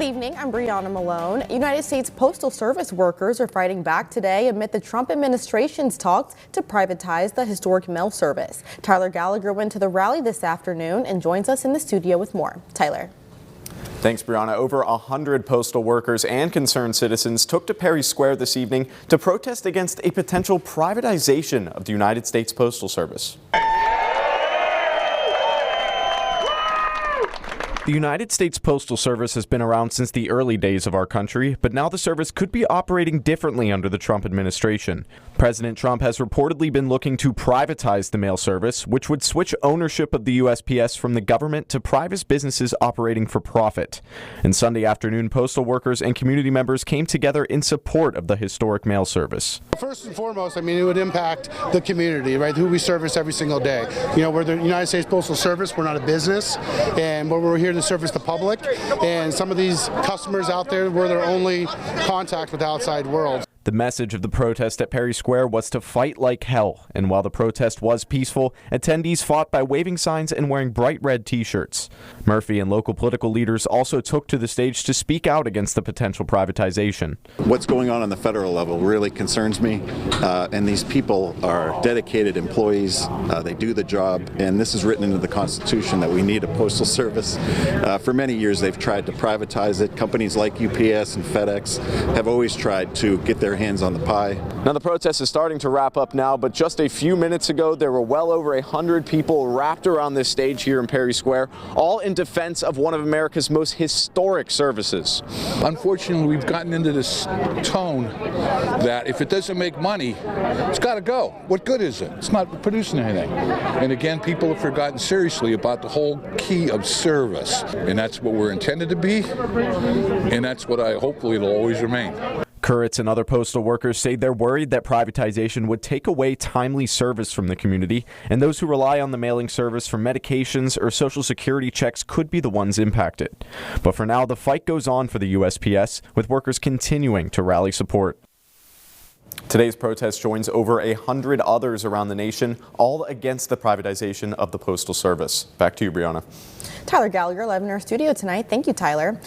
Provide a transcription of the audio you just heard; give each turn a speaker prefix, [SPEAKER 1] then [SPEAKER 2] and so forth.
[SPEAKER 1] Good evening, I'm Brianna Malone. United States Postal Service workers are fighting back today amid the Trump administration's talks to privatize the historic mail service. Tyler Gallagher went to the rally this afternoon and joins us in the studio with more. Tyler.
[SPEAKER 2] Thanks, Brianna. Over 100 postal workers and concerned citizens took to Perry Square this evening to protest against a potential privatization of the United States Postal Service. The United States Postal Service has been around since the early days of our country, but now the service could be operating differently under the Trump administration. President Trump has reportedly been looking to privatize the mail service, which would switch ownership of the USPS from the government to private businesses operating for profit. And Sunday afternoon, postal workers and community members came together in support of the historic mail service.
[SPEAKER 3] First and foremost, it would impact the community, right? Who we service every single day. You know, we're the United States Postal Service. We're not a business, and we're here to service the public. And some of these customers out there, we're their only contact with the outside world.
[SPEAKER 2] The message of the protest at Perry Square was to fight like hell, and while the protest was peaceful, attendees fought by waving signs and wearing bright red t-shirts. Murphy and local political leaders also took to the stage to speak out against the potential privatization.
[SPEAKER 4] What's going on the federal level really concerns me, and these people are dedicated employees. They do the job, and this is written into the Constitution that we need a postal service. For many years they've tried to privatize it. Companies like UPS and FedEx have always tried to get their hands on the pie.
[SPEAKER 2] Now the protest is starting to wrap up now, but just a few minutes ago there were well over 100 people wrapped around this stage here in Perry Square, all in defense of one of America's most historic services.
[SPEAKER 5] Unfortunately, we've gotten into this tone that if it doesn't make money, it's got to go. What good is it? It's not producing anything. And again, people have forgotten seriously about the whole key of service, and that's what we're intended to be, and that's what hopefully it'll always remain.
[SPEAKER 2] Currits and other postal workers say they're worried that privatization would take away timely service from the community, and those who rely on the mailing service for medications or Social Security checks could be the ones impacted. But for now, the fight goes on for the USPS, with workers continuing to rally support. Today's protest joins over 100 others around the nation, all against the privatization of the Postal Service. Back to you, Brianna.
[SPEAKER 1] Tyler Gallagher live in our studio tonight. Thank you, Tyler.